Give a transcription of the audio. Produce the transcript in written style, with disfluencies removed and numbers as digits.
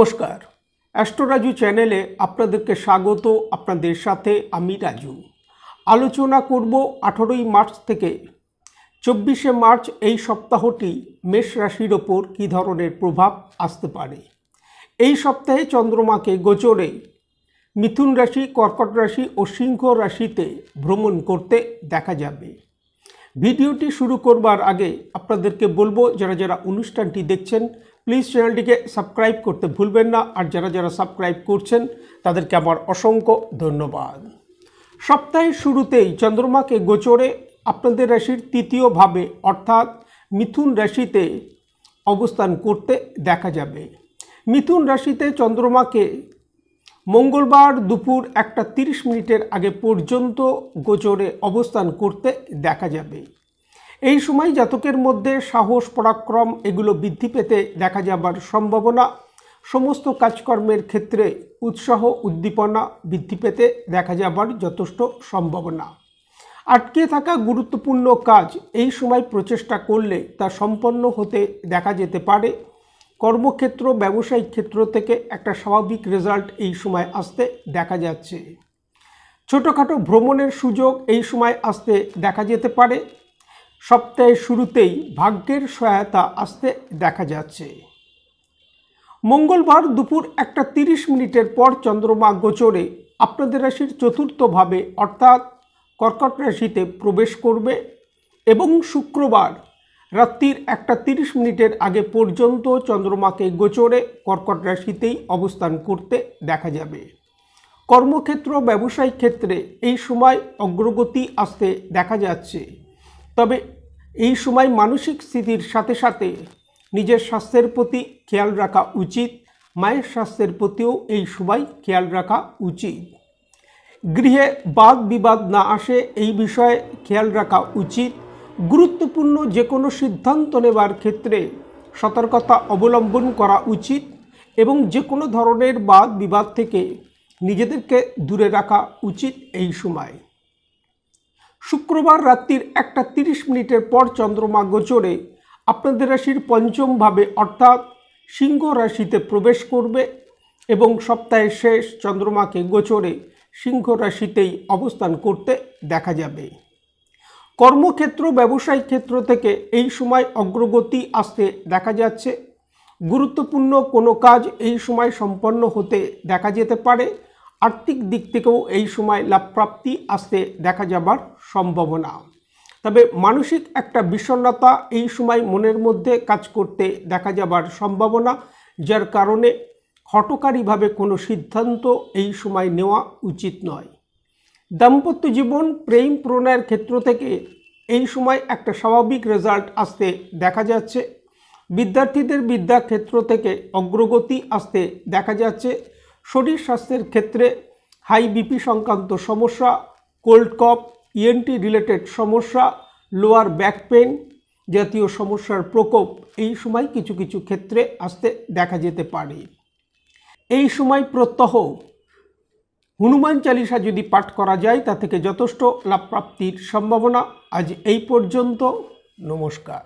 নমস্কার, অ্যাস্ট্রোরাজু চ্যানেলে আপনাদেরকে স্বাগত। আপনাদের সাথে আমি রাজু। আলোচনা করব 18ই মার্চ থেকে 24শে মার্চ এই সপ্তাহটি মেষ রাশির ওপর কী ধরনের প্রভাব আসতে পারে। এই সপ্তাহে চন্দ্রমাকে গোচরে মিথুন রাশি, কর্কট রাশি ও সিংহ রাশিতে ভ্রমণ করতে দেখা যাবে। ভিডিওটি শুরু করবার আগে আপনাদেরকে বলবো, যারা যারা অনুষ্ঠানটি দেখছেন প্লিজ চ্যানেলটিকে সাবস্ক্রাইব করতে ভুলবেন না। আর যারা যারা সাবস্ক্রাইব করছেন তাদেরকে আমার অসংখ্য ধন্যবাদ। সপ্তাহের শুরুতেই চন্দ্রমাকে গোচরে আপনাদের রাশির তৃতীয় ভাবে অর্থাৎ মিথুন রাশিতে অবস্থান করতে দেখা যাবে। মিথুন রাশিতে চন্দ্রমাকে মঙ্গলবার দুপুর 1:30 আগে পর্যন্ত গোচরে অবস্থান করতে দেখা যাবে। এই সময় জাতকের মধ্যে সাহস, পরাক্রম এগুলো বৃদ্ধি পেতে দেখা যাবার সম্ভাবনা। সমস্ত কাজকর্মের ক্ষেত্রে উৎসাহ, উদ্দীপনা বৃদ্ধি পেতে দেখা যাবার যথেষ্ট সম্ভাবনা। আটকে থাকা গুরুত্বপূর্ণ কাজ এই সময় প্রচেষ্টা করলে তা সম্পন্ন হতে দেখা যেতে পারে। কর্মক্ষেত্র, ব্যবসায়িক ক্ষেত্র থেকে একটা স্বাভাবিক রেজাল্ট এই সময় আসতে দেখা যাচ্ছে। ছোটোখাটো ভ্রমণের সুযোগ এই সময় আসতে দেখা যেতে পারে। সপ্তাহের শুরুতেই ভাগ্যের সহায়তা আসতে দেখা যাচ্ছে। মঙ্গলবার দুপুর 1:30 পর চন্দ্রমা গোচরে আপনাদের রাশির চতুর্থ ভাবে অর্থাৎ কর্কট রাশিতে প্রবেশ করবে এবং শুক্রবার রাত্রির 1:30 আগে পর্যন্ত চন্দ্রমাকে গোচরে কর্কট রাশিতেই অবস্থান করতে দেখা যাবে। কর্মক্ষেত্র, ব্যবসায়িক ক্ষেত্রে এই সময় অগ্রগতি আসতে দেখা যাচ্ছে। তবে এই সময় মানসিক স্থিতির সাথে সাথে নিজের স্বাস্থ্যের প্রতি খেয়াল রাখা উচিত। মায়ের স্বাস্থ্যের প্রতিও এই সময় খেয়াল রাখা উচিত। গৃহে বাদ বিবাদ না আসে এই বিষয়ে খেয়াল রাখা উচিত। গুরুত্বপূর্ণ যে কোনো সিদ্ধান্ত নেবার ক্ষেত্রে সতর্কতা অবলম্বন করা উচিত এবং যে কোনো ধরনের বাদ বিবাদ থেকে নিজেদেরকে দূরে রাখা উচিত এই সময়। শুক্রবার রাত্রির 1:30 পর চন্দ্রমা গোচরে আপনাদের রাশির পঞ্চম ভাবে অর্থাৎ সিংহ রাশিতে প্রবেশ করবে এবং সপ্তাহের শেষ চন্দ্রমাকে গোচরে সিংহ রাশিতেই অবস্থান করতে দেখা যাবে। কর্মক্ষেত্র, ব্যবসায়িক ক্ষেত্র থেকে এই সময় অগ্রগতি আসতে দেখা যাচ্ছে। গুরুত্বপূর্ণ কোনো কাজ এই সময় সম্পন্ন হতে দেখা যেতে পারে। আর্থিক দিক থেকেও এই সময় লাভপ্রাপ্তি আসতে দেখা যাবার সম্ভাবনা। তবে মানসিক একটা বিষণ্ণতা এই সময় মনের মধ্যে কাজ করতে দেখা যাবার সম্ভাবনা, যার কারণে হঠকারীভাবে কোনো সিদ্ধান্ত এই সময় নেওয়া উচিত নয়। দাম্পত্য জীবন, প্রেম প্রণয়ের ক্ষেত্র থেকে এই সময় একটা স্বাভাবিক রেজাল্ট আসতে দেখা যাচ্ছে। বিদ্যার্থীদের বিদ্যাক্ষেত্র থেকে অগ্রগতি আসতে দেখা যাচ্ছে। শরীর স্বাস্থ্যের ক্ষেত্রে হাই বিপি সংক্রান্ত সমস্যা, কোল্ড কফ, ইএনটি রিলেটেড সমস্যা, লোয়ার ব্যাক পেন জাতীয় সমস্যার প্রকোপ এই সময় কিছু কিছু ক্ষেত্রে আসতে দেখা যেতে পারে। এই সময় প্রত্যহ হনুমান চালিসা যদি পাঠ করা যায় তা থেকে যথেষ্ট লাভপ্রাপ্তির সম্ভাবনা। আজ এই পর্যন্ত। নমস্কার।